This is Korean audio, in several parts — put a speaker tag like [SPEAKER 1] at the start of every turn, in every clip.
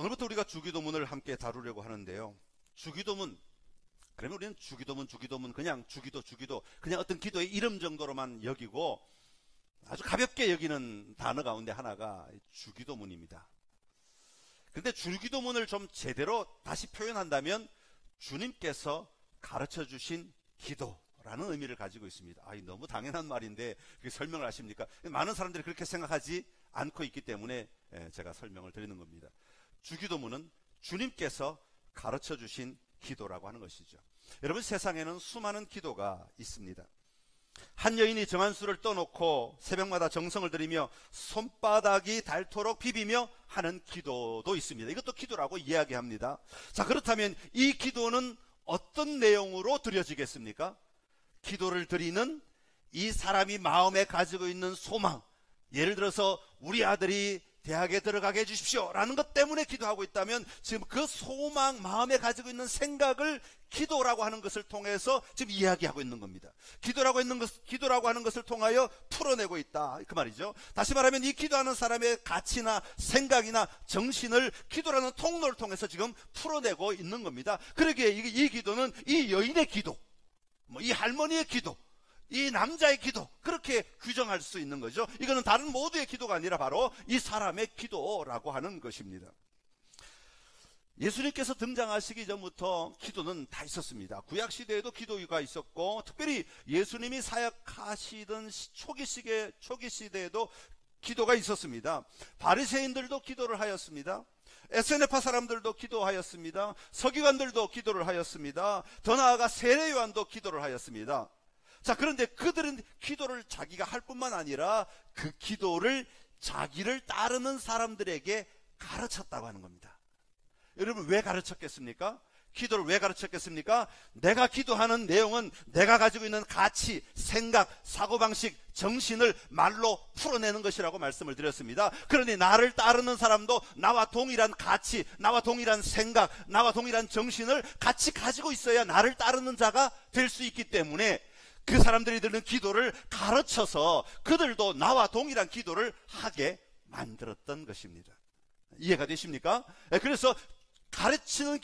[SPEAKER 1] 오늘부터 우리가 주기도문을 함께 다루려고 하는데요. 주기도문, 그러면 우리는 주기도문 그냥 주기도 그냥 어떤 기도의 이름 정도로만 여기고 아주 가볍게 여기는 단어 가운데 하나가 주기도문입니다. 그런데 주기도문을 좀 제대로 다시 표현한다면 주님께서 가르쳐 주신 기도라는 의미를 가지고 있습니다. 너무 당연한 말인데 그렇게 설명을 하십니까? 많은 사람들이 그렇게 생각하지 않고 있기 때문에 제가 설명을 드리는 겁니다. 주기도문은 주님께서 가르쳐 주신 기도라고 하는 것이죠. 여러분, 세상에는 수많은 기도가 있습니다. 한 여인이 정한 수를 떠놓고 새벽마다 정성을 들이며 손바닥이 닳도록 비비며 하는 기도도 있습니다. 이것도 기도라고 이야기합니다. 자, 그렇다면 이 기도는 어떤 내용으로 드려지겠습니까? 기도를 드리는 이 사람이 마음에 가지고 있는 소망, 예를 들어서 우리 아들이 대학에 들어가게 해주십시오 라는 것 때문에 기도하고 있다면 지금 그 소망, 마음에 가지고 있는 생각을 기도라고 하는 것을 통해서 지금 이야기하고 있는 겁니다. 기도라고 하는 것을 통하여 풀어내고 있다, 그 말이죠. 다시 말하면 이 기도하는 사람의 가치나 생각이나 정신을 기도라는 통로를 통해서 지금 풀어내고 있는 겁니다. 그러기에 이 기도는 이 여인의 기도, 이 할머니의 기도, 이 남자의 기도, 그렇게 규정할 수 있는 거죠. 이거는 다른 모두의 기도가 아니라 바로 이 사람의 기도라고 하는 것입니다. 예수님께서 등장하시기 전부터 기도는 다 있었습니다. 구약시대에도 기도가 있었고, 특별히 예수님이 사역하시던 초기 시대에도 기도가 있었습니다. 바리새인들도 기도를 하였습니다. 에스네파 사람들도 기도하였습니다. 서기관들도 기도를 하였습니다. 더 나아가 세례요한도 기도를 하였습니다. 자, 그런데 그들은 기도를 자기가 할 뿐만 아니라 그 기도를 자기를 따르는 사람들에게 가르쳤다고 하는 겁니다. 여러분, 왜 가르쳤겠습니까? 기도를 왜 가르쳤겠습니까? 내가 기도하는 내용은 내가 가지고 있는 가치, 생각, 사고방식, 정신을 말로 풀어내는 것이라고 말씀을 드렸습니다. 그러니 나를 따르는 사람도 나와 동일한 가치, 나와 동일한 생각, 나와 동일한 정신을 같이 가지고 있어야 나를 따르는 자가 될 수 있기 때문에 그 사람들이 드는 기도를 가르쳐서 그들도 나와 동일한 기도를 하게 만들었던 것입니다. 이해가 되십니까? 그래서 가르치는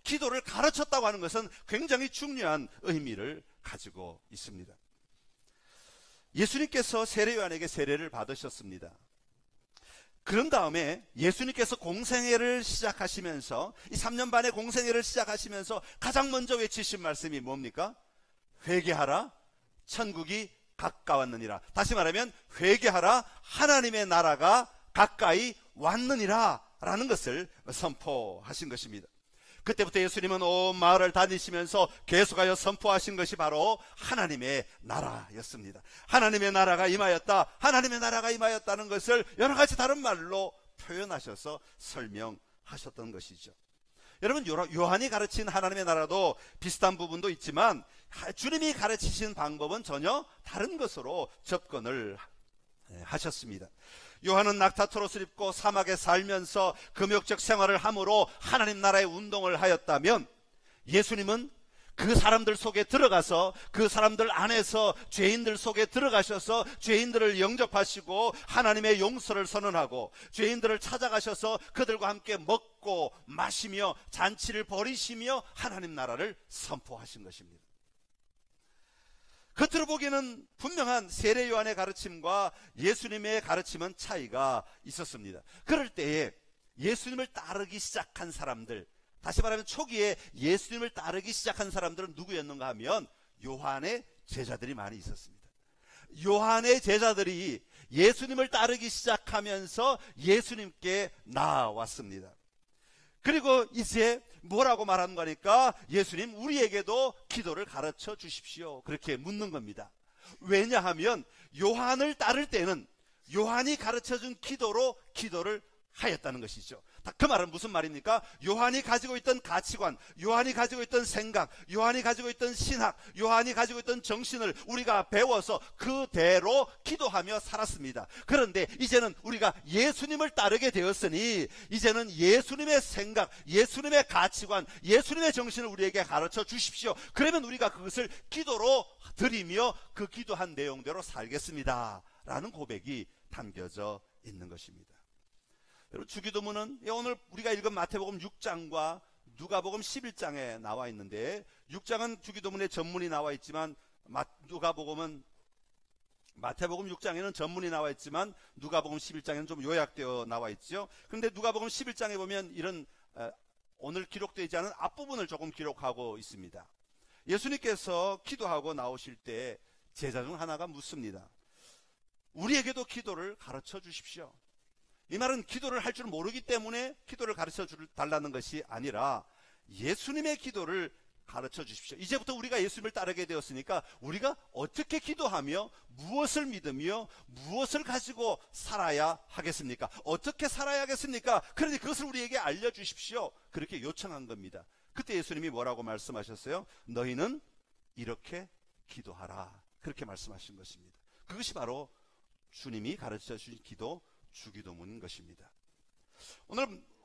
[SPEAKER 1] 기도를 가르쳤다고 하는 것은 굉장히 중요한 의미를 가지고 있습니다. 예수님께서 세례요한에게 세례를 받으셨습니다. 그런 다음에 예수님께서 공생애를 시작하시면서, 이 3년 반의 공생애를 시작하시면서 가장 먼저 외치신 말씀이 뭡니까? 회개하라, 천국이 가까웠느니라. 다시 말하면 회개하라, 하나님의 나라가 가까이 왔느니라 라는 것을 선포하신 것입니다. 그때부터 예수님은 온 마을을 다니시면서 계속하여 선포하신 것이 바로 하나님의 나라였습니다. 하나님의 나라가 임하였다, 하나님의 나라가 임하였다는 것을 여러 가지 다른 말로 표현하셔서 설명하셨던 것이죠. 여러분, 요한이 가르친 하나님의 나라도 비슷한 부분도 있지만 주님이 가르치신 방법은 전혀 다른 것으로 접근을 하셨습니다. 요한은 낙타토롯을 입고 사막에 살면서 금욕적 생활을 함으로 하나님 나라의 운동을 하였다면, 예수님은 그 사람들 속에 들어가서 그 사람들 안에서 죄인들 속에 들어가셔서 죄인들을 영접하시고 하나님의 용서를 선언하고 죄인들을 찾아가셔서 그들과 함께 먹고 마시며 잔치를 벌이시며 하나님 나라를 선포하신 것입니다. 겉으로 보기에는 분명한 세례 요한의 가르침과 예수님의 가르침은 차이가 있었습니다. 그럴 때에 예수님을 따르기 시작한 사람들, 다시 말하면 초기에 예수님을 따르기 시작한 사람들은 누구였는가 하면 요한의 제자들이 많이 있었습니다. 요한의 제자들이 예수님을 따르기 시작하면서 예수님께 나아왔습니다. 그리고 이제 뭐라고 말하는 거니까, 예수님, 우리에게도 기도를 가르쳐 주십시오, 그렇게 묻는 겁니다. 왜냐하면 요한을 따를 때는 요한이 가르쳐준 기도로 기도를 하였다는 것이죠. 그 말은 무슨 말입니까? 요한이 가지고 있던 가치관, 요한이 가지고 있던 생각, 요한이 가지고 있던 신학, 요한이 가지고 있던 정신을 우리가 배워서 그대로 기도하며 살았습니다. 그런데 이제는 우리가 예수님을 따르게 되었으니 이제는 예수님의 생각, 예수님의 가치관, 예수님의 정신을 우리에게 가르쳐 주십시오. 그러면 우리가 그것을 기도로 드리며 그 기도한 내용대로 살겠습니다 라는 고백이 담겨져 있는 것입니다. 여러분, 주기도문은 오늘 우리가 읽은 마태복음 6장과 누가복음 11장에 나와 있는데, 6장은 주기도문의 전문이 나와 있지만 마태복음 6장에는 전문이 나와 있지만 누가복음 11장에는 좀 요약되어 나와 있죠. 그런데 누가복음 11장에 보면 이런 오늘 기록되지 않은 앞부분을 조금 기록하고 있습니다. 예수님께서 기도하고 나오실 때 제자 중 하나가 묻습니다. 우리에게도 기도를 가르쳐 주십시오. 이 말은 기도를 할 줄 모르기 때문에 기도를 가르쳐 달라는 것이 아니라 예수님의 기도를 가르쳐 주십시오. 이제부터 우리가 예수님을 따르게 되었으니까 우리가 어떻게 기도하며 무엇을 믿으며 무엇을 가지고 살아야 하겠습니까? 어떻게 살아야 하겠습니까? 그런데 그것을 우리에게 알려주십시오. 그렇게 요청한 겁니다. 그때 예수님이 뭐라고 말씀하셨어요? 너희는 이렇게 기도하라. 그렇게 말씀하신 것입니다. 그것이 바로 주님이 가르쳐 주신 기도, 주기도문인 것입니다.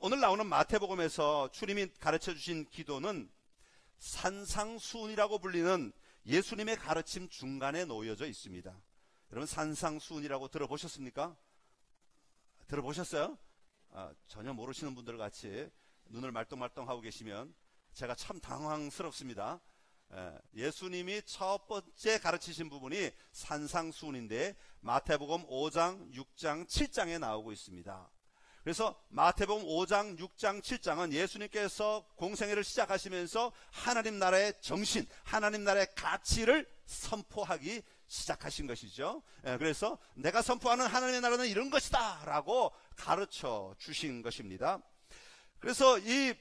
[SPEAKER 1] 오늘 나오는 마태복음에서 주님이 가르쳐 주신 기도는 산상수훈이라고 불리는 예수님의 가르침 중간에 놓여져 있습니다. 여러분, 산상수훈이라고 들어보셨습니까? 들어보셨어요? 전혀 모르시는 분들 같이 눈을 말똥말똥하고 계시면 제가 참 당황스럽습니다. 예수님이 첫 번째 가르치신 부분이 산상수훈인데 마태복음 5장, 6장, 7장에 나오고 있습니다. 그래서 마태복음 5장, 6장, 7장은 예수님께서 공생애를 시작하시면서 하나님 나라의 정신, 하나님 나라의 가치를 선포하기 시작하신 것이죠. 그래서 내가 선포하는 하나님의 나라는 이런 것이다 라고 가르쳐 주신 것입니다. 그래서 이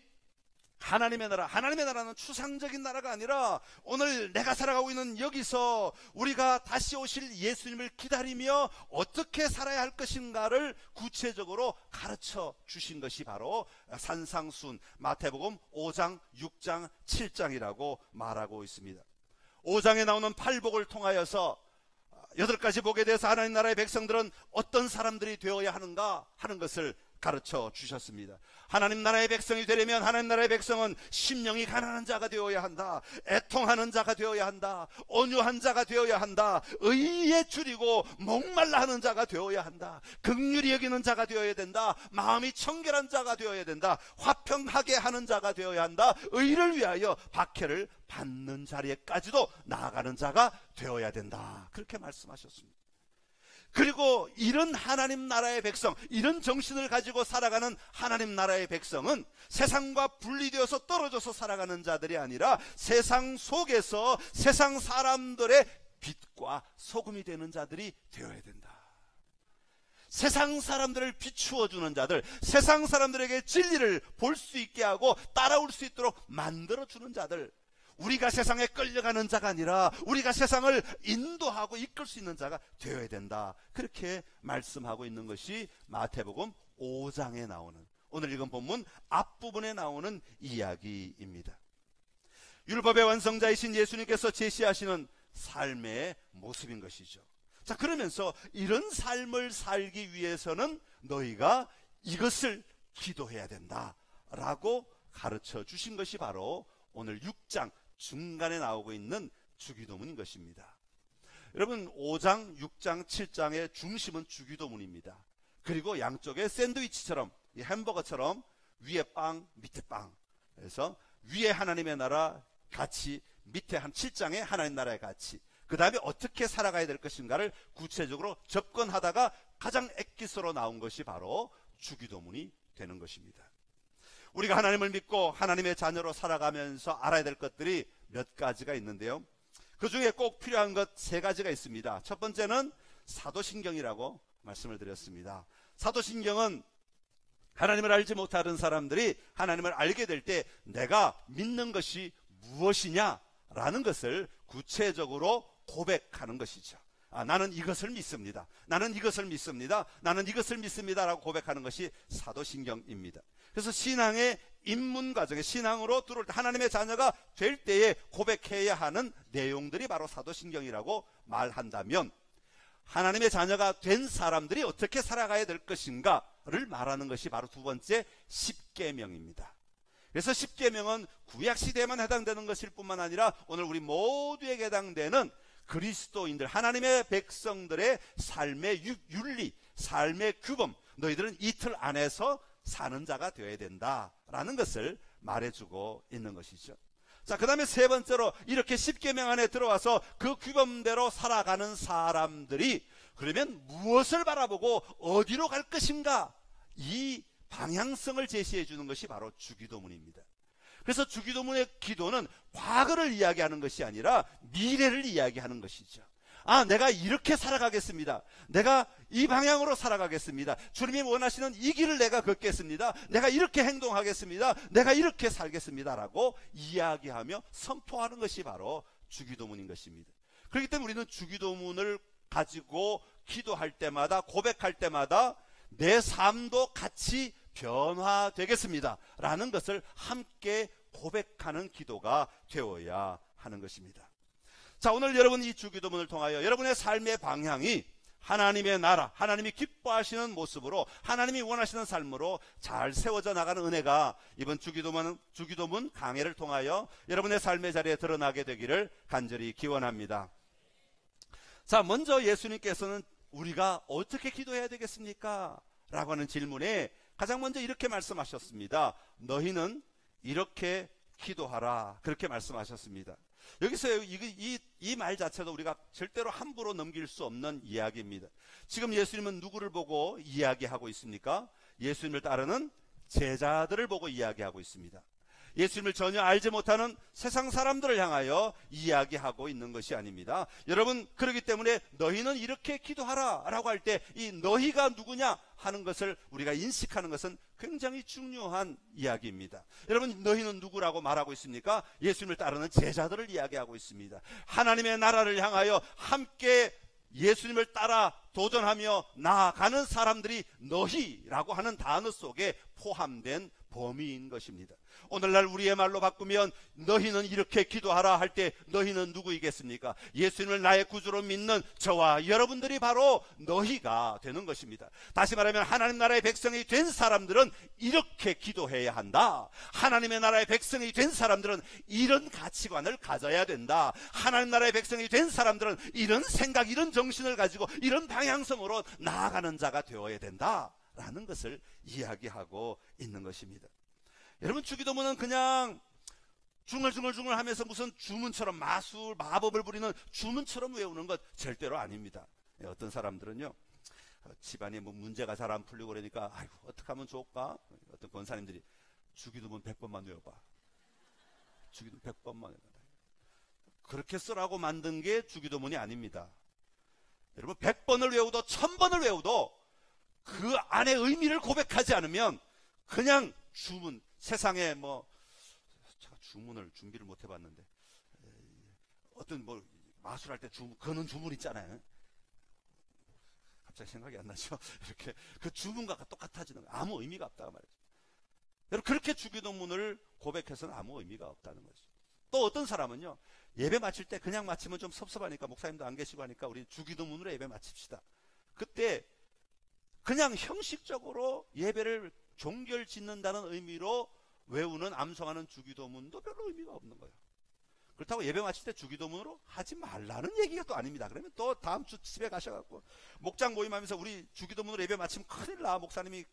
[SPEAKER 1] 하나님의 나라는 추상적인 나라가 아니라 오늘 내가 살아가고 있는 여기서 우리가 다시 오실 예수님을 기다리며 어떻게 살아야 할 것인가를 구체적으로 가르쳐 주신 것이 바로 산상수훈 마태복음 5장, 6장, 7장이라고 말하고 있습니다. 5장에 나오는 팔복을 통하여서 8가지 복에 대해서 하나님 나라의 백성들은 어떤 사람들이 되어야 하는가 하는 것을 가르쳐 주셨습니다. 하나님 나라의 백성이 되려면 하나님 나라의 백성은 심령이 가난한 자가 되어야 한다. 애통하는 자가 되어야 한다. 온유한 자가 되어야 한다. 의에 줄이고 목말라 하는 자가 되어야 한다. 긍휼히 여기는 자가 되어야 된다. 마음이 청결한 자가 되어야 된다. 화평하게 하는 자가 되어야 한다. 의를 위하여 박해를 받는 자리에까지도 나아가는 자가 되어야 된다. 그렇게 말씀하셨습니다. 그리고 이런 하나님 나라의 백성, 이런 정신을 가지고 살아가는 하나님 나라의 백성은 세상과 분리되어서 떨어져서 살아가는 자들이 아니라 세상 속에서 세상 사람들의 빛과 소금이 되는 자들이 되어야 된다. 세상 사람들을 비추어주는 자들, 세상 사람들에게 진리를 볼 수 있게 하고 따라올 수 있도록 만들어주는 자들, 우리가 세상에 끌려가는 자가 아니라 우리가 세상을 인도하고 이끌 수 있는 자가 되어야 된다. 그렇게 말씀하고 있는 것이 마태복음 5장에 나오는, 오늘 읽은 본문 앞부분에 나오는 이야기입니다. 율법의 완성자이신 예수님께서 제시하시는 삶의 모습인 것이죠. 자, 그러면서 이런 삶을 살기 위해서는 너희가 이것을 기도해야 된다 라고 가르쳐 주신 것이 바로 오늘 6장 중간에 나오고 있는 주기도문인 것입니다. 여러분, 5장, 6장, 7장의 중심은 주기도문입니다. 그리고 양쪽에 샌드위치처럼, 이 햄버거처럼 위에 빵, 밑에 빵. 그래서 위에 하나님의 나라 가치, 밑에 한 7장에 하나님 나라의 가치, 그 다음에 어떻게 살아가야 될 것인가를 구체적으로 접근하다가 가장 엑기스로 나온 것이 바로 주기도문이 되는 것입니다. 우리가 하나님을 믿고 하나님의 자녀로 살아가면서 알아야 될 것들이 몇 가지가 있는데요. 그 중에 꼭 필요한 것 3가지가 있습니다. 첫 번째는 사도신경이라고 말씀을 드렸습니다. 사도신경은 하나님을 알지 못하는 사람들이 하나님을 알게 될 때 내가 믿는 것이 무엇이냐라는 것을 구체적으로 고백하는 것이죠. 나는 이것을 믿습니다. 나는 이것을 믿습니다. 나는 이것을 믿습니다 라고 고백하는 것이 사도신경입니다. 그래서 신앙의 입문 과정에, 신앙으로 들어올 때, 하나님의 자녀가 될 때에 고백해야 하는 내용들이 바로 사도신경이라고 말한다면, 하나님의 자녀가 된 사람들이 어떻게 살아가야 될 것인가를 말하는 것이 바로 두 번째 십계명입니다. 그래서 십계명은 구약시대에만 해당되는 것일 뿐만 아니라 오늘 우리 모두에게 해당되는 그리스도인들, 하나님의 백성들의 삶의 윤리, 삶의 규범, 너희들은 이틀 안에서 사는 자가 되어야 된다라는 것을 말해주고 있는 것이죠. 자, 그 다음에 세 번째로 이렇게 십계명 안에 들어와서 그 규범대로 살아가는 사람들이 그러면 무엇을 바라보고 어디로 갈 것인가, 이 방향성을 제시해 주는 것이 바로 주기도문입니다. 그래서 주기도문의 기도는 과거를 이야기하는 것이 아니라 미래를 이야기하는 것이죠. 아, 내가 이렇게 살아가겠습니다. 내가 이 방향으로 살아가겠습니다. 주님이 원하시는 이 길을 내가 걷겠습니다. 내가 이렇게 행동하겠습니다. 내가 이렇게 살겠습니다. 라고 이야기하며 선포하는 것이 바로 주기도문인 것입니다. 그렇기 때문에 우리는 주기도문을 가지고 기도할 때마다, 고백할 때마다 내 삶도 같이 변화되겠습니다 라는 것을 함께 고백하는 기도가 되어야 하는 것입니다. 자, 오늘 여러분 이 주기도문을 통하여 여러분의 삶의 방향이 하나님의 나라, 하나님이 기뻐하시는 모습으로, 하나님이 원하시는 삶으로 잘 세워져 나가는 은혜가 이번 주기도문 강해를 통하여 여러분의 삶의 자리에 드러나게 되기를 간절히 기원합니다. 자, 먼저 예수님께서는 우리가 어떻게 기도해야 되겠습니까? 라고 하는 질문에 가장 먼저 이렇게 말씀하셨습니다. 너희는 이렇게 기도하라. 그렇게 말씀하셨습니다. 여기서 이 말 자체도 우리가 절대로 함부로 넘길 수 없는 이야기입니다. 지금 예수님은 누구를 보고 이야기하고 있습니까? 예수님을 따르는 제자들을 보고 이야기하고 있습니다. 예수님을 전혀 알지 못하는 세상 사람들을 향하여 이야기하고 있는 것이 아닙니다. 여러분, 그렇기 때문에 너희는 이렇게 기도하라 라고 할 때 이 너희가 누구냐 하는 것을 우리가 인식하는 것은 굉장히 중요한 이야기입니다. 여러분, 너희는 누구라고 말하고 있습니까? 예수님을 따르는 제자들을 이야기하고 있습니다. 하나님의 나라를 향하여 함께 예수님을 따라 도전하며 나아가는 사람들이 너희라고 하는 단어 속에 포함된 범위인 것입니다. 오늘날 우리의 말로 바꾸면 너희는 이렇게 기도하라 할 때 너희는 누구이겠습니까? 예수님을 나의 구주로 믿는 저와 여러분들이 바로 너희가 되는 것입니다. 다시 말하면 하나님 나라의 백성이 된 사람들은 이렇게 기도해야 한다. 하나님의 나라의 백성이 된 사람들은 이런 가치관을 가져야 된다. 하나님 나라의 백성이 된 사람들은 이런 생각, 이런 정신을 가지고 이런 방향성으로 나아가는 자가 되어야 된다 라는 것을 이야기하고 있는 것입니다. 여러분, 주기도문은 그냥 중얼중얼 하면서 무슨 주문처럼 마술, 마법을 부리는 주문처럼 외우는 것 절대로 아닙니다. 어떤 사람들은요, 집안에 뭐 문제가 잘 안 풀리고 그러니까 아이고 어떻게 하면 좋을까? 어떤 권사님들이 주기도문 100번만 외워봐. 주기도문 100번만 외워봐. 그렇게 쓰라고 만든 게 주기도문이 아닙니다. 여러분, 100번을 외우도 1000번을 외우도 그 안에 의미를 고백하지 않으면 그냥 주문, 세상에 뭐 제가 주문을 준비를 못 해봤는데 어떤 뭐 마술할 때 거는 주문 있잖아요. 갑자기 생각이 안 나죠. 이렇게 그 주문과 똑같아지는 거예요. 아무 의미가 없다고 말이죠. 여러분, 그렇게 주기도문을 고백해서는 아무 의미가 없다는 거죠. 또 어떤 사람은요, 예배 마칠 때 그냥 마치면 좀 섭섭하니까, 목사님도 안 계시고 하니까 우리 주기도문으로 예배 마칩시다. 그때 그냥 형식적으로 예배를 종결 짓는다는 의미로 외우는, 암송하는 주기도문도 별로 의미가 없는 거예요. 그렇다고 예배 마칠 때 주기도문으로 하지 말라는 얘기가 또 아닙니다. 그러면 또 다음 주 집에 가셔갖고 목장 모임하면서 우리 주기도문으로 예배 마치면 큰일 나, 목사님이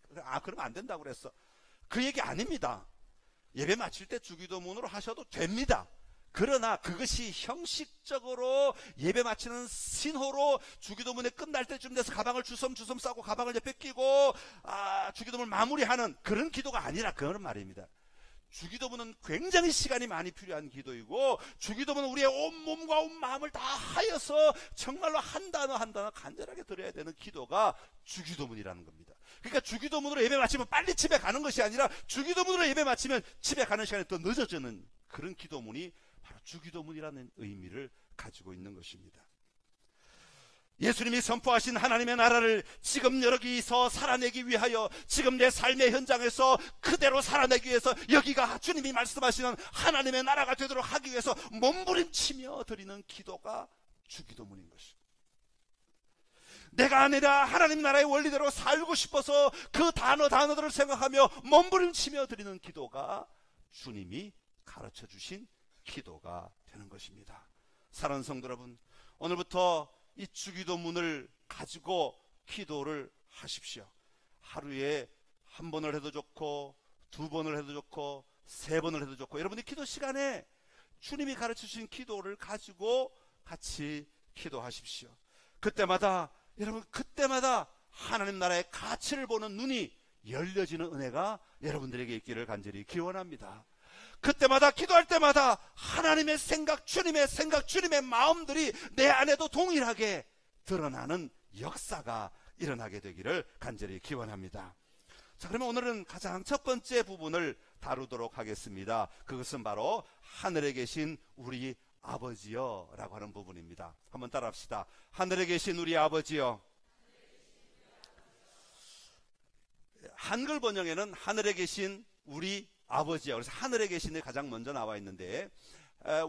[SPEAKER 1] 그러면 안 된다고 그랬어. 그 얘기 아닙니다. 예배 마칠 때 주기도문으로 하셔도 됩니다. 그러나 그것이 형식적으로 예배 마치는 신호로 주기도문에 끝날 때쯤 돼서 가방을 주섬주섬 싸고 가방을 이제 뺏기고 주기도문을 마무리하는 그런 기도가 아니라 그런 말입니다. 주기도문은 굉장히 시간이 많이 필요한 기도이고, 주기도문은 우리의 온 몸과 온 마음을 다 하여서 정말로 한 단어 한 단어 간절하게 드려야 되는 기도가 주기도문이라는 겁니다. 그러니까 주기도문으로 예배 마치면 빨리 집에 가는 것이 아니라 주기도문으로 예배 마치면 집에 가는 시간이 더 늦어지는 그런 기도문이 바로 주기도문이라는 의미를 가지고 있는 것입니다. 예수님이 선포하신 하나님의 나라를 지금 여기서 살아내기 위하여, 지금 내 삶의 현장에서 그대로 살아내기 위해서 여기가 주님이 말씀하시는 하나님의 나라가 되도록 하기 위해서 몸부림치며 드리는 기도가 주기도문인 것입니다. 내가 아니라 하나님 나라의 원리대로 살고 싶어서 그 단어들을 생각하며 몸부림치며 드리는 기도가 주님이 가르쳐 주신 기도가 되는 것입니다. 사랑하는 성도 여러분, 오늘부터 이 주기도문을 가지고 기도를 하십시오. 하루에 한 번을 해도 좋고, 두 번을 해도 좋고, 세 번을 해도 좋고, 여러분이 기도 시간에 주님이 가르쳐 주신 기도를 가지고 같이 기도하십시오. 그때마다, 여러분, 그때마다 하나님 나라의 가치를 보는 눈이 열려지는 은혜가 여러분들에게 있기를 간절히 기원합니다. 그때마다, 기도할 때마다 하나님의 생각, 주님의 마음들이 내 안에도 동일하게 드러나는 역사가 일어나게 되기를 간절히 기원합니다. 자, 그러면 오늘은 가장 첫 번째 부분을 다루도록 하겠습니다. 그것은 바로 하늘에 계신 우리 아버지여 라고 하는 부분입니다. 한번 따라합시다. 하늘에 계신 우리 아버지여. 한글 번역에는 하늘에 계신 우리 아버지여, 그래서 하늘에 계신이 가장 먼저 나와 있는데,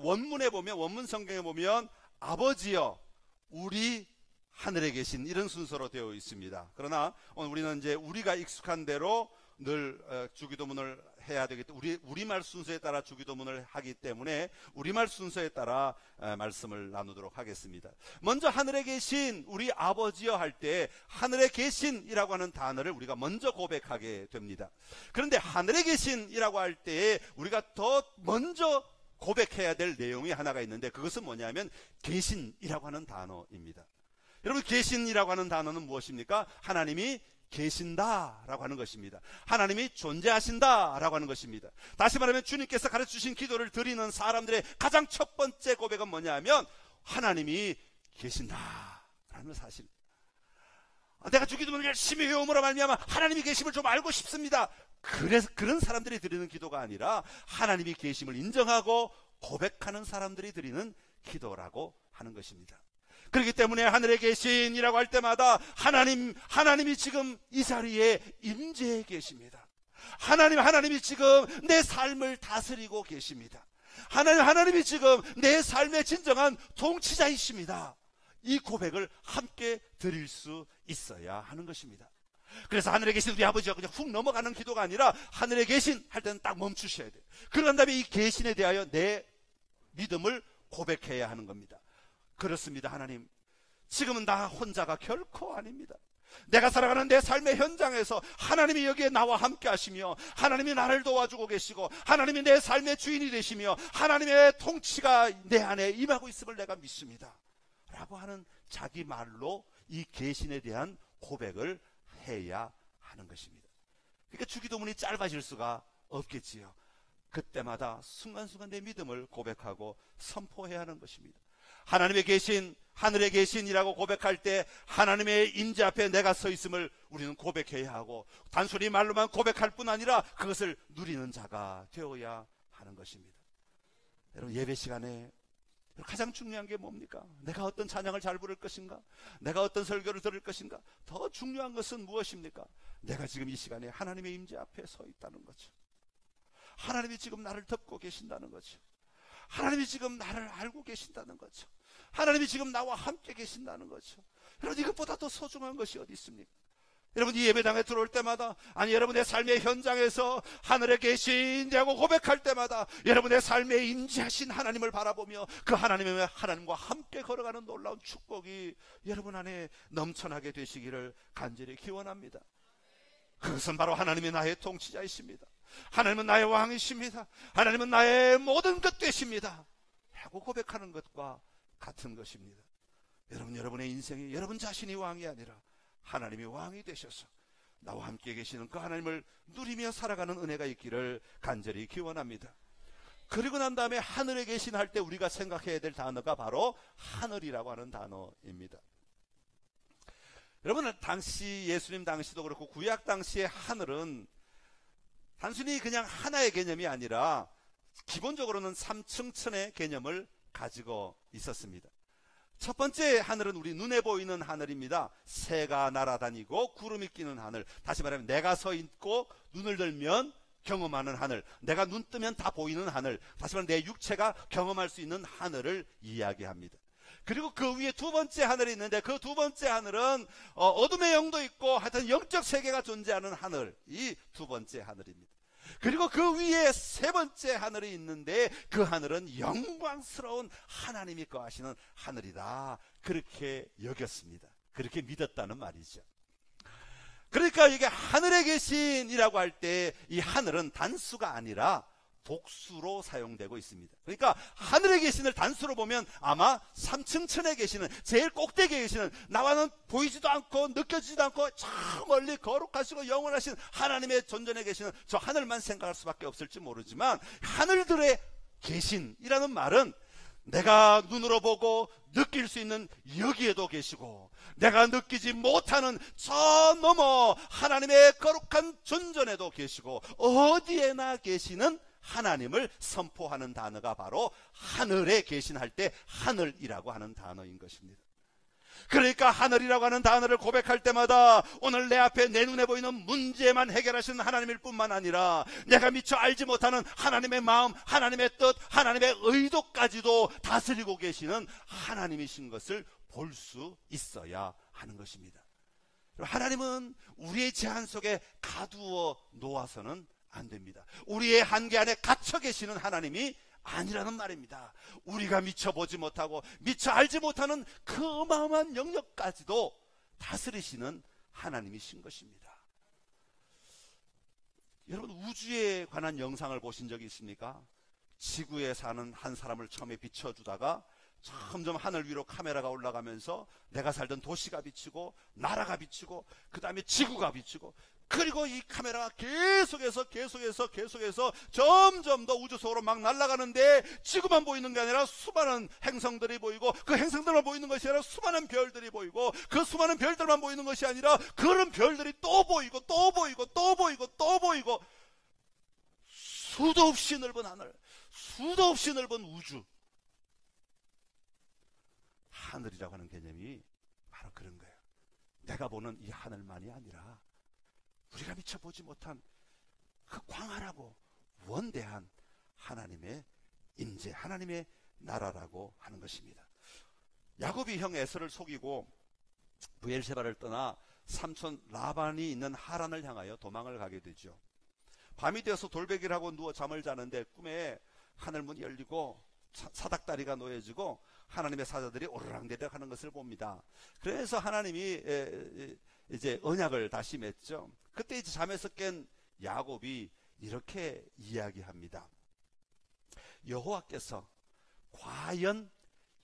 [SPEAKER 1] 원문에 보면, 원문 성경에 보면 아버지여 우리 하늘에 계신, 이런 순서로 되어 있습니다. 그러나 오늘 우리는 이제 우리가 익숙한 대로 늘 주기도문을 해야 되기 때문에, 우리말 순서에 따라 주기도문을 하기 때문에 우리말 순서에 따라 말씀을 나누도록 하겠습니다. 먼저 하늘에 계신 우리 아버지여 할 때 하늘에 계신이라고 하는 단어를 우리가 먼저 고백하게 됩니다. 그런데 하늘에 계신이라고 할 때 우리가 더 먼저 고백해야 될 내용이 하나가 있는데, 그것은 뭐냐면 계신이라고 하는 단어입니다. 여러분, 계신이라고 하는 단어는 무엇입니까? 하나님이 계신다라고 하는 것입니다. 하나님이 존재하신다라고 하는 것입니다. 다시 말하면 주님께서 가르쳐주신 기도를 드리는 사람들의 가장 첫 번째 고백은 뭐냐면 하나님이 계신다라는 사실입니다. 내가 주기도문을 열심히 외움으로 말미암아 하나님이 계심을 좀 알고 싶습니다. 그래서 그런 사람들이 드리는 기도가 아니라 하나님이 계심을 인정하고 고백하는 사람들이 드리는 기도라고 하는 것입니다. 그렇기 때문에 하늘에 계신이라고 할 때마다 하나님이 지금 이 자리에 임재해 계십니다. 하나님이 지금 내 삶을 다스리고 계십니다. 하나님이 지금 내 삶의 진정한 통치자이십니다. 이 고백을 함께 드릴 수 있어야 하는 것입니다. 그래서 하늘에 계신 우리 아버지가 그냥 훅 넘어가는 기도가 아니라 하늘에 계신 할 때는 딱 멈추셔야 돼요. 그런 다음에 이 계신에 대하여 내 믿음을 고백해야 하는 겁니다. 그렇습니다. 하나님, 지금은 나 혼자가 결코 아닙니다. 내가 살아가는 내 삶의 현장에서 하나님이 여기에 나와 함께 하시며 하나님이 나를 도와주고 계시고 하나님이 내 삶의 주인이 되시며 하나님의 통치가 내 안에 임하고 있음을 내가 믿습니다 라고 하는 자기 말로 이 계신에 대한 고백을 해야 하는 것입니다. 그러니까 주기도문이 짧아질 수가 없겠지요. 그때마다 순간순간 내 믿음을 고백하고 선포해야 하는 것입니다. 하나님의 계신, 하늘에 계신이라고 고백할 때 하나님의 임재 앞에 내가 서 있음을 우리는 고백해야 하고, 단순히 말로만 고백할 뿐 아니라 그것을 누리는 자가 되어야 하는 것입니다. 여러분, 예배 시간에 가장 중요한 게 뭡니까? 내가 어떤 찬양을 잘 부를 것인가? 내가 어떤 설교를 들을 것인가? 더 중요한 것은 무엇입니까? 내가 지금 이 시간에 하나님의 임재 앞에 서 있다는 거죠. 하나님이 지금 나를 덮고 계신다는 거죠. 하나님이 지금 나를 알고 계신다는 거죠. 하나님이 지금 나와 함께 계신다는 거죠. 여러분, 이것보다 더 소중한 것이 어디 있습니까? 여러분, 이 예배당에 들어올 때마다, 아니 여러분의 삶의 현장에서 하늘에 계신다고 고백할 때마다 여러분의 삶에 임재하신 하나님을 바라보며 그 하나님과 함께 걸어가는 놀라운 축복이 여러분 안에 넘쳐나게 되시기를 간절히 기원합니다. 그것은 바로 하나님이 나의 통치자이십니다. 하나님은 나의 왕이십니다. 하나님은 나의 모든 것 되십니다 하고 고백하는 것과 같은 것입니다. 여러분의 인생이 여러분 자신이 왕이 아니라 하나님이 왕이 되셔서 나와 함께 계시는 그 하나님을 누리며 살아가는 은혜가 있기를 간절히 기원합니다. 그리고 난 다음에 하늘에 계신 할 때 우리가 생각해야 될 단어가 바로 하늘이라고 하는 단어입니다. 여러분, 당시 예수님 당시도 그렇고 구약 당시의 하늘은 단순히 그냥 하나의 개념이 아니라 기본적으로는 3층천의 개념을 가지고 있었습니다. 첫 번째 하늘은 우리 눈에 보이는 하늘입니다. 새가 날아다니고 구름이 끼는 하늘. 다시 말하면 내가 서 있고 눈을 들면 경험하는 하늘, 내가 눈 뜨면 다 보이는 하늘, 다시 말하면 내 육체가 경험할 수 있는 하늘을 이야기합니다. 그리고 그 위에 두 번째 하늘이 있는데 그 두 번째 하늘은 어둠의 영도 있고 하여튼 영적 세계가 존재하는 하늘, 이 두 번째 하늘입니다. 그리고 그 위에 세 번째 하늘이 있는데 그 하늘은 영광스러운 하나님이 거하시는 하늘이다, 그렇게 여겼습니다. 그렇게 믿었다는 말이죠. 그러니까 이게 하늘에 계신이라고 할 때 이 하늘은 단수가 아니라 복수로 사용되고 있습니다. 그러니까 하늘에 계신을 단수로 보면 아마 3층천에 계시는, 제일 꼭대기에 계시는, 나와는 보이지도 않고 느껴지지도 않고 저 멀리 거룩하시고 영원하신 하나님의 존전에 계시는 저 하늘만 생각할 수밖에 없을지 모르지만, 하늘들의 계신이라는 말은 내가 눈으로 보고 느낄 수 있는 여기에도 계시고, 내가 느끼지 못하는 저 너머 하나님의 거룩한 존전에도 계시고, 어디에나 계시는 하나님을 선포하는 단어가 바로 하늘에 계신할 때 하늘이라고 하는 단어인 것입니다. 그러니까 하늘이라고 하는 단어를 고백할 때마다 오늘 내 앞에, 내 눈에 보이는 문제만 해결하시는 하나님일 뿐만 아니라 내가 미처 알지 못하는 하나님의 마음, 하나님의 뜻, 하나님의 의도까지도 다스리고 계시는 하나님이신 것을 볼 수 있어야 하는 것입니다. 하나님은 우리의 제한 속에 가두어 놓아서는 안 됩니다. 우리의 한계 안에 갇혀 계시는 하나님이 아니라는 말입니다. 우리가 미처 보지 못하고 미처 알지 못하는 그 어마어마한 영역까지도 다스리시는 하나님이신 것입니다. 여러분, 우주에 관한 영상을 보신 적이 있습니까? 지구에 사는 한 사람을 처음에 비춰주다가 점점 하늘 위로 카메라가 올라가면서 내가 살던 도시가 비치고, 나라가 비치고, 그 다음에 지구가 비치고, 그리고 이 카메라가 계속해서 점점 더 우주 속으로 막 날아가는데, 지구만 보이는 게 아니라 수많은 행성들이 보이고, 그 행성들만 보이는 것이 아니라 수많은 별들이 보이고, 그 수많은 별들만 보이는 것이 아니라 그런 별들이 또 보이고 또 보이고 또 보이고 또 보이고, 수도 없이 넓은 하늘, 수도 없이 넓은 우주. 하늘이라고 하는 개념이 바로 그런 거예요. 내가 보는 이 하늘만이 아니라 우리가 미처 보지 못한 그 광활하고 원대한 하나님의 임재, 하나님의 나라라고 하는 것입니다. 야곱이 형 에서를 속이고 브엘세바를 떠나 삼촌 라반이 있는 하란을 향하여 도망을 가게 되죠. 밤이 되어서 돌베개를 하고 누워 잠을 자는데 꿈에 하늘문이 열리고 사닥다리가 놓여지고 하나님의 사자들이 오르락내리락 하는 것을 봅니다. 그래서 하나님이 이제 언약을 다시 맺죠. 그때 이제 잠에서 깬 야곱이 이렇게 이야기합니다. 여호와께서 과연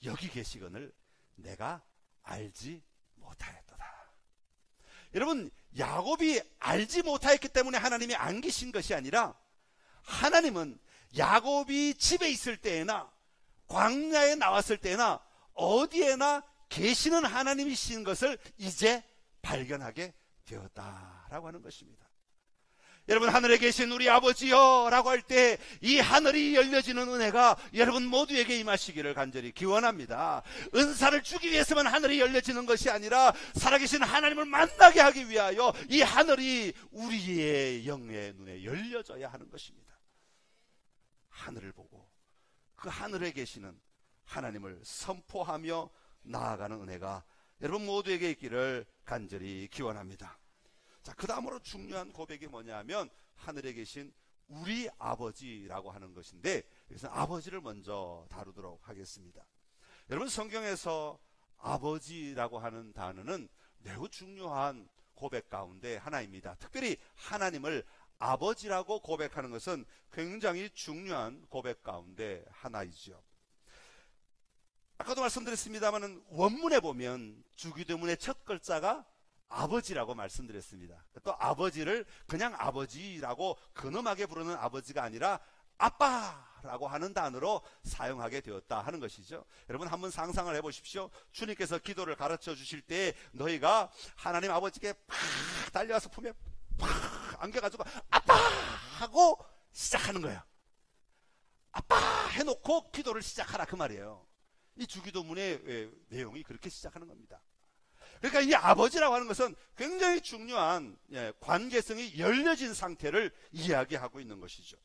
[SPEAKER 1] 여기 계시거늘 내가 알지 못하였도다. 여러분, 야곱이 알지 못하였기 때문에 하나님이 안 계신 것이 아니라, 하나님은 야곱이 집에 있을 때에나 광야에 나왔을 때나 어디에나 계시는 하나님이신 것을 이제 발견하게 되었다라고 하는 것입니다. 여러분, 하늘에 계신 우리 아버지여 라고 할 때 이 하늘이 열려지는 은혜가 여러분 모두에게 임하시기를 간절히 기원합니다. 은사를 주기 위해서만 하늘이 열려지는 것이 아니라 살아계신 하나님을 만나게 하기 위하여 이 하늘이 우리의 영의 눈에 열려져야 하는 것입니다. 하늘을 보고 그 하늘에 계시는 하나님을 선포하며 나아가는 은혜가 여러분 모두에게 있기를 간절히 기원합니다. 자, 그 다음으로 중요한 고백이 뭐냐면 하늘에 계신 우리 아버지라고 하는 것인데, 여기서 아버지를 먼저 다루도록 하겠습니다. 여러분, 성경에서 아버지라고 하는 단어는 매우 중요한 고백 가운데 하나입니다. 특별히 하나님을 아버지라고 고백하는 것은 굉장히 중요한 고백 가운데 하나이죠. 아까도 말씀드렸습니다만 원문에 보면 주기도문의 첫 글자가 아버지라고 말씀드렸습니다. 또 아버지를 그냥 아버지라고 근엄하게 부르는 아버지가 아니라 아빠라고 하는 단어로 사용하게 되었다 하는 것이죠. 여러분, 한번 상상을 해보십시오. 주님께서 기도를 가르쳐 주실 때 너희가 하나님 아버지께 팍 달려와서 품에 팍 안겨가지고 아빠 하고 시작하는 거예요. 아빠 해놓고 기도를 시작하라, 그 말이에요. 이 주기도문의 내용이 그렇게 시작하는 겁니다. 그러니까 이 아버지라고 하는 것은 굉장히 중요한 관계성이 열려진 상태를 이야기하고 있는 것이죠.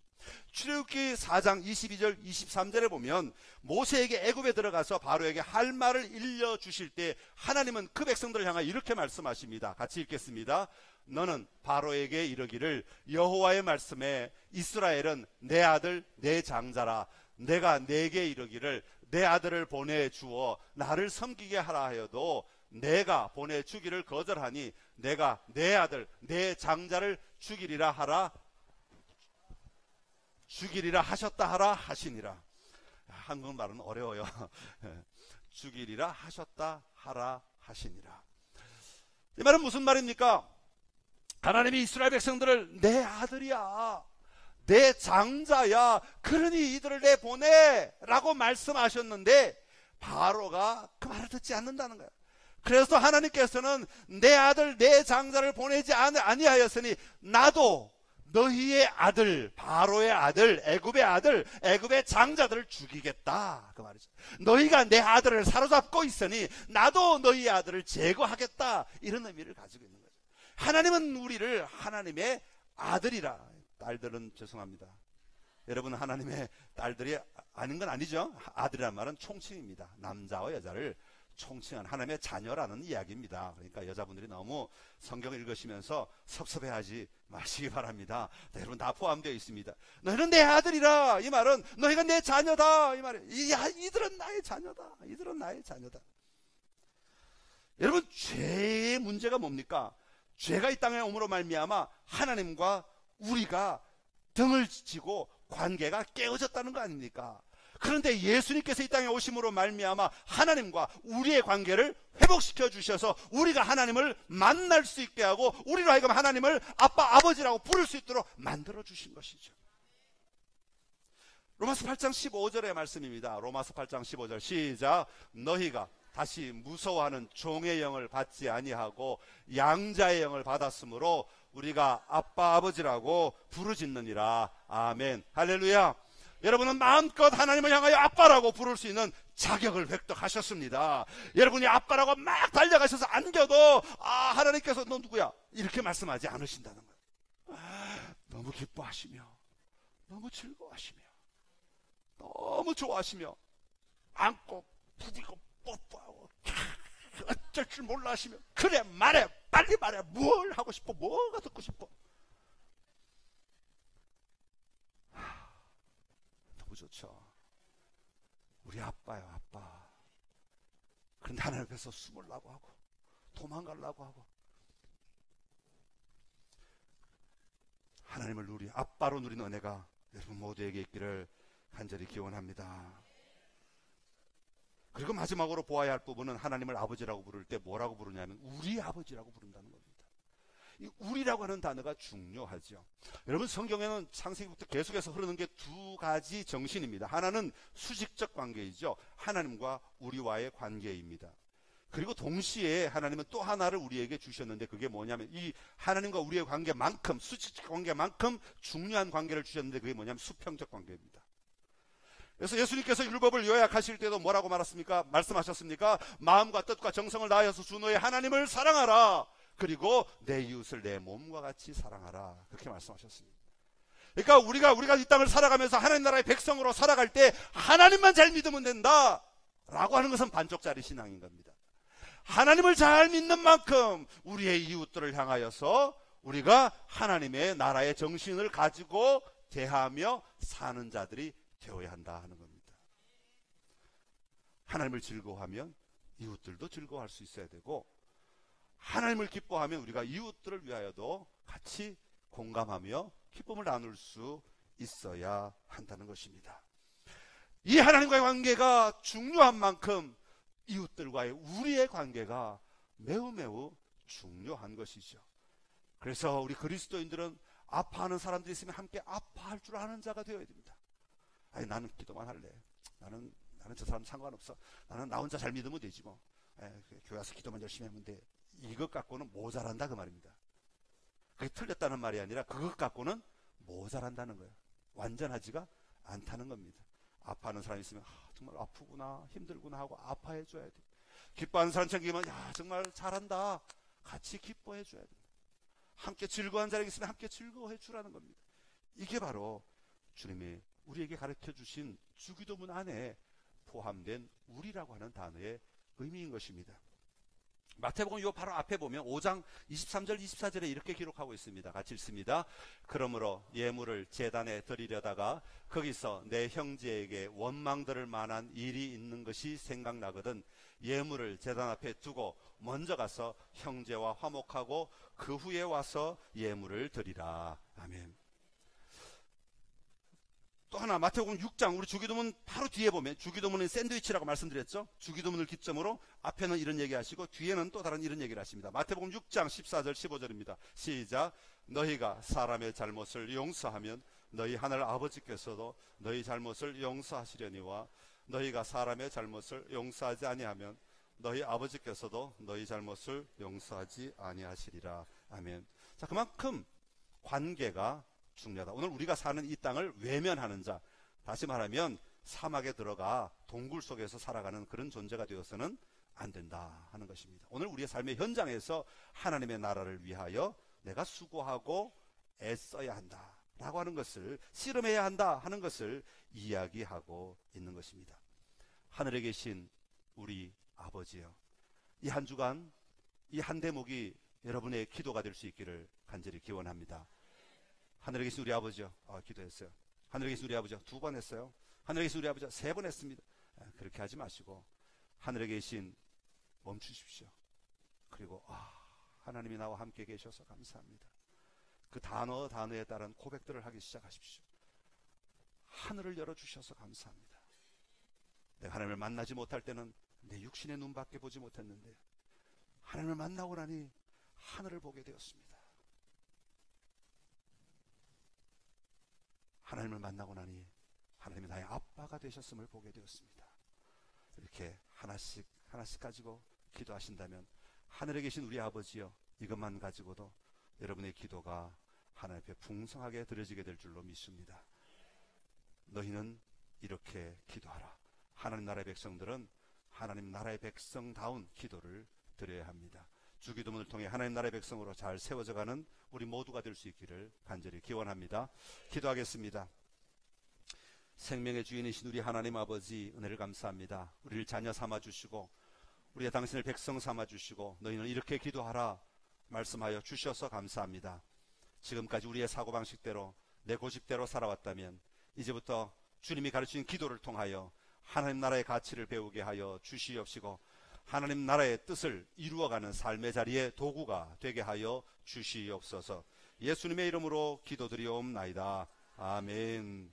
[SPEAKER 1] 출애굽기 4장 22절 23절에 보면 모세에게 애굽에 들어가서 바로에게 할 말을 일러주실 때 하나님은 그 백성들을 향하여 이렇게 말씀하십니다. 같이 읽겠습니다. 너는 바로에게 이르기를 여호와의 말씀에 이스라엘은 내 아들 내 장자라. 내가 내게 이르기를 내 아들을 보내주어 나를 섬기게 하라 하여도 내가 보내주기를 거절하니 내가 내 아들 내 장자를 죽이리라 하라, 죽이리라 하셨다 하라 하시니라. 한국말은 어려워요. 죽이리라 하셨다 하라 하시니라. 이 말은 무슨 말입니까? 하나님이 이스라엘 백성들을 내 아들이야, 내 장자야, 그러니 이들을 내보내 라고 말씀하셨는데 바로가 그 말을 듣지 않는다는 거예요. 그래서 하나님께서는 내 아들 내 장자를 보내지 아니하였으니 나도 너희의 아들, 바로의 아들, 애굽의 아들, 애굽의 장자들을 죽이겠다, 그 말이죠. 너희가 내 아들을 사로잡고 있으니 나도 너희의 아들을 제거하겠다, 이런 의미를 가지고 있는 거죠. 하나님은 우리를 하나님의 아들이라. 딸들은 죄송합니다, 여러분 하나님의 딸들이 아닌 건 아니죠. 아들이란 말은 총칭입니다. 남자와 여자를 총칭한 하나님의 자녀라는 이야기입니다. 그러니까 여자분들이 너무 성경을 읽으시면서 섭섭해하지 마시기 바랍니다. 네, 여러분 다 포함되어 있습니다. 너희는 내 아들이라, 이 말은 너희가 내 자녀다, 이 말이에요. 이들은 나의 자녀다, 이들은 나의 자녀다. 여러분, 죄의 문제가 뭡니까? 죄가 이 땅에 오므로 말미암아 하나님과 우리가 등을 지고 관계가 깨어졌다는 거 아닙니까? 그런데 예수님께서 이 땅에 오심으로 말미암아 하나님과 우리의 관계를 회복시켜 주셔서 우리가 하나님을 만날 수 있게 하고 우리로 하여금 하나님을 아빠, 아버지라고 부를 수 있도록 만들어 주신 것이죠. 로마서 8장 15절의 말씀입니다. 로마서 8장 15절 시작. 너희가 다시 무서워하는 종의 영을 받지 아니하고 양자의 영을 받았으므로 우리가 아빠, 아버지라고 부르짖느니라. 아멘. 할렐루야. 여러분은 마음껏 하나님을 향하여 아빠라고 부를 수 있는 자격을 획득하셨습니다. 여러분이 아빠라고 막 달려가셔서 안겨도 하나님께서 너 누구야? 이렇게 말씀하지 않으신다는 거예요. 너무 기뻐하시며 너무 즐거워하시며 너무 좋아하시며 안고 부디고 뽀뽀하고 어쩔 줄 몰라 하시며 그래 말해, 빨리 말해, 뭘 하고 싶어, 뭐가 듣고 싶어. 너무 좋죠. 우리 아빠요, 아빠. 그런데 하나님 앞에서 숨으려고 하고 도망가려고 하고, 하나님을 누리 아빠로 누리는 은혜가 여러분 모두에게 있기를 간절히 기원합니다. 그리고 마지막으로 보아야 할 부분은 하나님을 아버지라고 부를 때 뭐라고 부르냐면 우리 아버지라고 부른다는 겁니다. 이 우리라고 하는 단어가 중요하죠. 여러분 성경에는 창세기부터 계속해서 흐르는 게 두 가지 정신입니다. 하나는 수직적 관계이죠. 하나님과 우리와의 관계입니다. 그리고 동시에 하나님은 또 하나를 우리에게 주셨는데 그게 뭐냐면 이 하나님과 우리의 관계만큼, 수직적 관계만큼 중요한 관계를 주셨는데 그게 뭐냐면 수평적 관계입니다. 그래서 예수님께서 율법을 요약하실 때도 뭐라고 말씀하셨습니까? 마음과 뜻과 정성을 다하여서 주 너의 하나님을 사랑하라. 그리고 내 이웃을 내 몸과 같이 사랑하라. 그렇게 말씀하셨습니다. 그러니까 우리가 이 땅을 살아가면서 하나님 나라의 백성으로 살아갈 때 하나님만 잘 믿으면 된다 라고 하는 것은 반쪽짜리 신앙인 겁니다. 하나님을 잘 믿는 만큼 우리의 이웃들을 향하여서 우리가 하나님의 나라의 정신을 가지고 대하며 사는 자들이 되어야 한다 하는 겁니다. 하나님을 즐거워하면 이웃들도 즐거워할 수 있어야 되고, 하나님을 기뻐하면 우리가 이웃들을 위하여도 같이 공감하며 기쁨을 나눌 수 있어야 한다는 것입니다. 이 하나님과의 관계가 중요한 만큼 이웃들과의 우리의 관계가 매우 매우 중요한 것이죠. 그래서 우리 그리스도인들은 아파하는 사람들이 있으면 함께 아파할 줄 아는 자가 되어야 됩니다. 아니 나는 기도만 할래. 나는 저 사람 상관없어. 나는 나 혼자 잘 믿으면 되지 뭐. 교회 와서 기도만 열심히 하면 돼. 이것 갖고는 모자란다 그 말입니다. 그게 틀렸다는 말이 아니라 그것 갖고는 모자란다는 거예요. 완전하지가 않다는 겁니다. 아파하는 사람이 있으면 정말 아프구나, 힘들구나 하고 아파해 줘야 돼. 기뻐하는 사람 챙기면 정말 잘한다, 같이 기뻐해 줘야 됩니다. 함께 즐거워하는 자에게 있으면 함께 즐거워해 주라는 겁니다. 이게 바로 주님이 우리에게 가르쳐 주신 주기도문 안에 포함된 우리라고 하는 단어의 의미인 것입니다. 마태복음 요 바로 앞에 보면 5장 23절 24절에 이렇게 기록하고 있습니다. 같이 읽습니다. 그러므로 예물을 제단에 드리려다가 거기서 내 형제에게 원망 들을 만한 일이 있는 것이 생각나거든 예물을 제단 앞에 두고 먼저 가서 형제와 화목하고 그 후에 와서 예물을 드리라. 아멘. 또 하나 마태복음 6장 우리 주기도문 바로 뒤에 보면 주기도문은 샌드위치라고 말씀드렸죠. 주기도문을 기점으로 앞에는 이런 얘기하시고 뒤에는 또 다른 이런 얘기를 하십니다. 마태복음 6장 14절 15절입니다. 시작. 너희가 사람의 잘못을 용서하면 너희 하늘 아버지께서도 너희 잘못을 용서하시려니와 너희가 사람의 잘못을 용서하지 아니하면 너희 아버지께서도 너희 잘못을 용서하지 아니하시리라. 아멘. 자, 그만큼 관계가 중요하다. 오늘 우리가 사는 이 땅을 외면하는 자, 다시 말하면 사막에 들어가 동굴 속에서 살아가는 그런 존재가 되어서는 안 된다 하는 것입니다. 오늘 우리의 삶의 현장에서 하나님의 나라를 위하여 내가 수고하고 애써야 한다 라고 하는 것을, 씨름해야 한다 하는 것을 이야기하고 있는 것입니다. 하늘에 계신 우리 아버지요, 이 한 주간 이 한 대목이 여러분의 기도가 될 수 있기를 간절히 기원합니다. 하늘에 계신 우리 아버지요. 기도했어요. 하늘에 계신 우리 아버지요. 2번 했어요. 하늘에 계신 우리 아버지요. 3번 했습니다. 그렇게 하지 마시고 하늘에 계신 멈추십시오. 그리고 하나님이 나와 함께 계셔서 감사합니다. 그 단어에 따른 고백들을 하기 시작하십시오. 하늘을 열어주셔서 감사합니다. 내가 하나님을 만나지 못할 때는 내 육신의 눈밖에 보지 못했는데 하나님을 만나고 나니 하늘을 보게 되었습니다. 하나님을 만나고 나니 하나님이 나의 아빠가 되셨음을 보게 되었습니다. 이렇게 하나씩 가지고 기도하신다면 하늘에 계신 우리 아버지여, 이것만 가지고도 여러분의 기도가 하나님 앞에 풍성하게 드려지게 될 줄로 믿습니다. 너희는 이렇게 기도하라. 하나님 나라의 백성들은 하나님 나라의 백성다운 기도를 드려야 합니다. 주기도문을 통해 하나님 나라의 백성으로 잘 세워져가는 우리 모두가 될 수 있기를 간절히 기원합니다. 기도하겠습니다. 생명의 주인이신 우리 하나님 아버지, 은혜를 감사합니다. 우리를 자녀 삼아주시고 우리의 당신을 백성 삼아주시고 너희는 이렇게 기도하라 말씀하여 주셔서 감사합니다. 지금까지 우리의 사고방식대로 내 고집대로 살아왔다면 이제부터 주님이 가르치신 기도를 통하여 하나님 나라의 가치를 배우게 하여 주시옵시고 하나님 나라의 뜻을 이루어가는 삶의 자리에 도구가 되게 하여 주시옵소서. 예수님의 이름으로 기도드리옵나이다. 아멘.